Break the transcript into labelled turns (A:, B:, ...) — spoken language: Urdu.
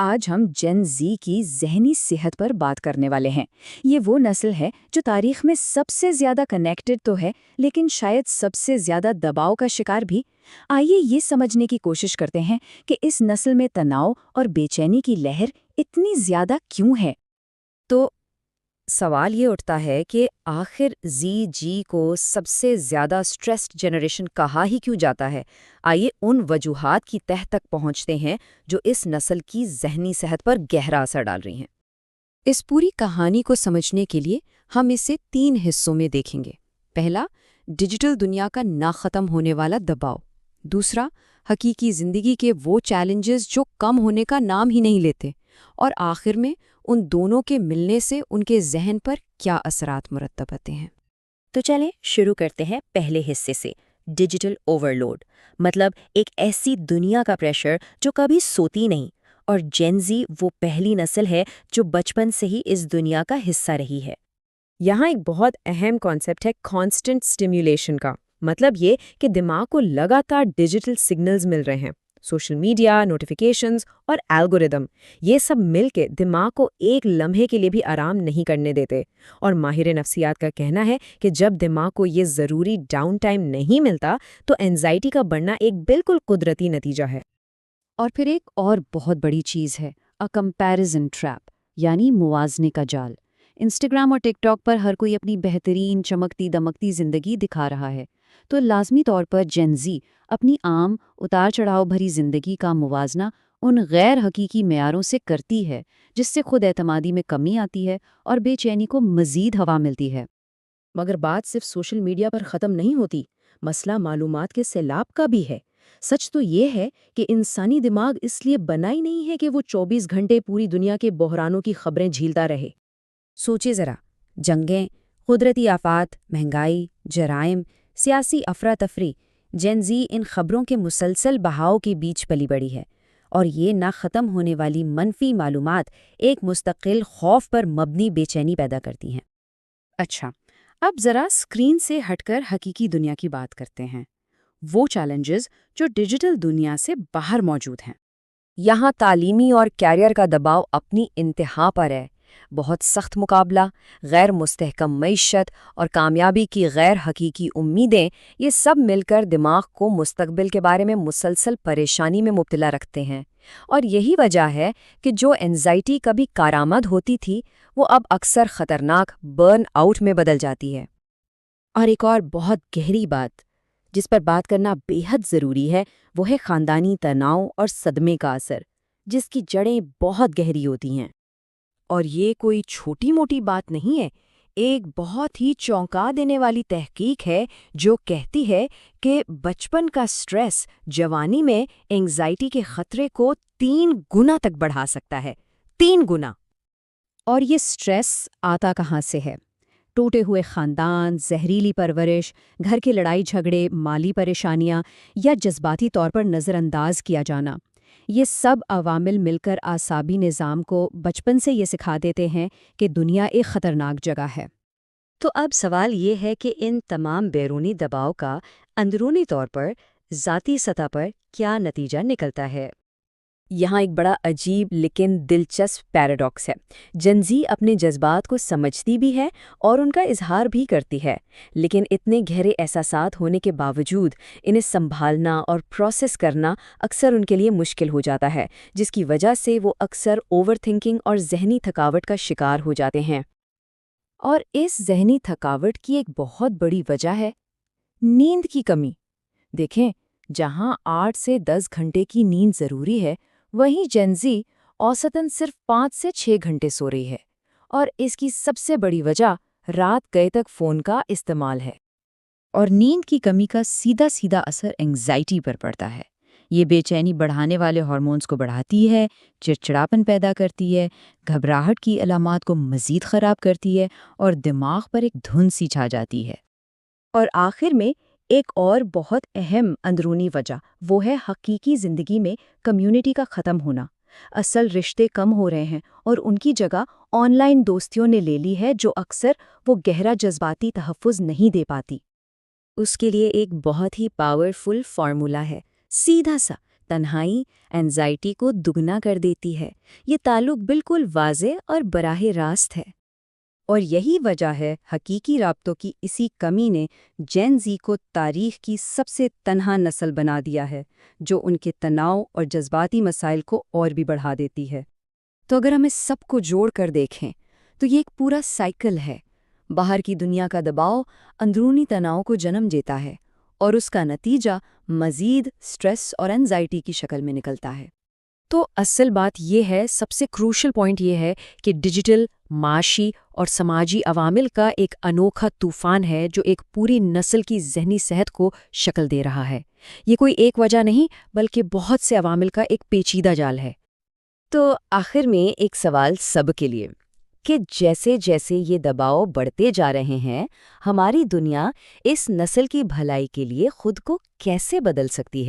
A: آج ہم جن زی کی ذہنی صحت پر بات کرنے والے ہیں۔ یہ وہ نسل ہے جو تاریخ میں سب سے زیادہ کنیکٹڈ تو ہے، لیکن شاید سب سے زیادہ دباؤ کا شکار بھی۔ آئیے یہ سمجھنے کی کوشش کرتے ہیں کہ اس نسل میں تناؤ اور بے چینی کی لہر اتنی زیادہ کیوں ہے۔
B: تو سوال یہ اٹھتا ہے کہ آخر زی جی کو سب سے زیادہ سٹریسڈ جنریشن کہا ہی کیوں جاتا ہے؟ آئیے ان وجوہات کی تہہ تک پہنچتے ہیں جو اس نسل کی ذہنی صحت پر گہرا اثر ڈال رہی ہیں۔ اس پوری کہانی کو سمجھنے کے لیے ہم اسے 3 حصوں میں دیکھیں گے۔ پہلا، ڈیجیٹل دنیا کا نہ ختم ہونے والا دباؤ۔ دوسرا، حقیقی زندگی کے وہ چیلنجز جو کم ہونے کا نام ہی نہیں لیتے۔ اور آخر میں ان دونوں کے ملنے سے ان کے ذہن پر کیا اثرات مرتب ہوتے ہیں۔
C: تو چلیں شروع کرتے ہیں پہلے حصے سے، ڈیجیٹل اوورلوڈ، مطلب ایک ایسی دنیا کا پریشر جو کبھی سوتی نہیں۔ اور جین زی وہ پہلی نسل ہے جو بچپن سے ہی اس دنیا کا حصہ رہی ہے۔
B: یہاں ایک بہت اہم کانسیپٹ ہے کانسٹنٹ سٹیمیولیشن کا، مطلب یہ کہ دماغ کو لگاتار ڈیجیٹل سگنلز مل رہے ہیں۔ سوشل میڈیا، نوٹیفیکیشنز اور الگوریدم، یہ سب مل کے دماغ کو ایک لمحے کے لیے بھی آرام نہیں کرنے دیتے۔ اور ماہر نفسیات کا کہنا ہے کہ جب دماغ کو یہ ضروری ڈاؤن ٹائم نہیں ملتا تو اینزائٹی کا بڑھنا ایک بالکل قدرتی نتیجہ ہے۔
A: اور پھر ایک اور بہت بڑی چیز ہے، کمپیریزن ٹریپ، یعنی موازنے کا جال۔ انسٹاگرام اور ٹک ٹاک پر ہر کوئی اپنی بہترین چمکتی دمکتی زندگی دکھا رہا ہے، تو لازمی طور پر جین زی اپنی عام اتار چڑھاؤ بھری زندگی کا موازنہ ان غیر حقیقی معیاروں سے کرتی ہے، جس سے خود اعتمادی میں کمی آتی ہے اور بے چینی کو مزید ہوا ملتی ہے۔
B: مگر بات صرف سوشل میڈیا پر ختم نہیں ہوتی، مسئلہ معلومات کے سیلاب کا بھی ہے۔ سچ تو یہ ہے کہ انسانی دماغ اس لیے بنا ہی نہیں ہے کہ وہ 24 گھنٹے پوری دنیا کے بحرانوں کی خبریں جھیلتا رہے۔ سوچے ذرا، جنگیں، قدرتی آفات، مہنگائی، جرائم، سیاسی افراتفری، جین زی ان خبروں کے مسلسل بہاؤ کے بیچ پلی بڑی ہے، اور یہ نہ ختم ہونے والی منفی معلومات ایک مستقل خوف پر مبنی بے چینی پیدا کرتی ہیں۔
A: اچھا، اب ذرا اسکرین سے ہٹ کر حقیقی دنیا کی بات کرتے ہیں، وہ چیلنجز جو ڈیجیٹل دنیا سے باہر موجود ہیں۔
B: یہاں تعلیمی اور کیریئر کا دباؤ اپنی انتہا پر ہے۔ بہت سخت مقابلہ، غیر مستحکم معیشت اور کامیابی کی غیر حقیقی امیدیں، یہ سب مل کر دماغ کو مستقبل کے بارے میں مسلسل پریشانی میں مبتلا رکھتے ہیں۔ اور یہی وجہ ہے کہ جو اینزائٹی کبھی کارآمد ہوتی تھی، وہ اب اکثر خطرناک برن آؤٹ میں بدل جاتی ہے۔ اور ایک اور بہت گہری بات جس پر بات کرنا بے حد ضروری ہے، وہ ہے خاندانی تناؤ اور صدمے کا اثر، جس کی جڑیں بہت گہری ہوتی ہیں۔ اور یہ کوئی چھوٹی موٹی بات نہیں ہے، ایک بہت ہی چونکا دینے والی تحقیق ہے جو کہتی ہے کہ بچپن کا سٹریس جوانی میں اینگزائٹی کے خطرے کو 3 گنا تک بڑھا سکتا ہے۔ 3 گنا۔
A: اور یہ سٹریس آتا کہاں سے ہے؟ ٹوٹے ہوئے خاندان، زہریلی پرورش، گھر کے لڑائی جھگڑے، مالی پریشانیاں یا جذباتی طور پر نظر انداز کیا جانا، یہ سب عوامل مل کر اعصابی نظام کو بچپن سے یہ سکھا دیتے ہیں کہ دنیا ایک خطرناک جگہ ہے۔
C: تو اب سوال یہ ہے کہ ان تمام بیرونی دباؤ کا اندرونی طور پر ذاتی سطح پر کیا نتیجہ نکلتا ہے؟
B: یہاں ایک بڑا عجیب لیکن دلچسپ پیراڈاکس ہے۔ جین زی اپنے جذبات کو سمجھتی بھی ہے اور ان کا اظہار بھی کرتی ہے، لیکن اتنے گہرے احساسات ہونے کے باوجود انہیں سنبھالنا اور پروسیس کرنا اکثر ان کے لیے مشکل ہو جاتا ہے، جس کی وجہ سے وہ اکثر اوور تھنکنگ اور ذہنی تھکاوٹ کا شکار ہو جاتے ہیں۔
A: اور اس ذہنی تھکاوٹ کی ایک بہت بڑی وجہ ہے نیند کی کمی۔ دیکھیں، جہاں 8 سے 10 گھنٹے کی نیند ضروری ہے، وہیں جین زی اوسطاً صرف 5 سے 6 گھنٹے سو رہی ہے، اور اس کی سب سے بڑی وجہ رات گئے تک فون کا استعمال ہے۔ اور نیند کی کمی کا سیدھا اثر اینگزائٹی پر پڑتا ہے۔ یہ بے چینی بڑھانے والے ہارمونز کو بڑھاتی ہے، چڑچڑاپن پیدا کرتی ہے، گھبراہٹ کی علامات کو مزید خراب کرتی ہے، اور دماغ پر ایک دھن سی چھا جاتی ہے۔ اور آخر میں ایک اور بہت اہم اندرونی وجہ وہ ہے حقیقی زندگی میں کمیونٹی کا ختم ہونا۔ اصل رشتے کم ہو رہے ہیں اور ان کی جگہ آن لائن دوستیوں نے لے لی ہے، جو اکثر وہ گہرا جذباتی تحفظ نہیں دے پاتی۔
C: اس کے لیے ایک بہت ہی پاورفل فارمولا ہے، سیدھا سا
B: تنہائی اینزائٹی کو دگنا کر دیتی ہے۔ یہ تعلق بالکل واضح اور براہ راست ہے۔ اور یہی وجہ ہے حقیقی رابطوں کی اسی کمی نے جین زی کو تاریخ کی سب سے تنہا نسل بنا دیا ہے، جو ان کے تناؤ اور جذباتی مسائل کو اور بھی بڑھا دیتی ہے۔ تو اگر ہم اس سب کو جوڑ کر دیکھیں تو یہ ایک پورا سائیکل ہے۔ باہر کی دنیا کا دباؤ اندرونی تناؤ کو جنم دیتا ہے، اور اس کا نتیجہ مزید سٹریس اور انزائٹی کی شکل میں نکلتا ہے۔
C: تو اصل بات یہ ہے، سب سے کروشل پوائنٹ یہ ہے کہ ڈیجیٹل، معاشی اور سماجی عوامل کا ایک انوکھا طوفان ہے جو ایک پوری نسل کی ذہنی صحت کو شکل دے رہا ہے۔ یہ کوئی ایک وجہ نہیں بلکہ بہت سے عوامل کا ایک پیچیدہ جال ہے۔
B: تو آخر میں ایک سوال سب کے لیے کہ جیسے جیسے یہ دباؤ بڑھتے جا رہے ہیں، ہماری دنیا اس نسل کی بھلائی کے لیے خود کو کیسے بدل سکتی ہے؟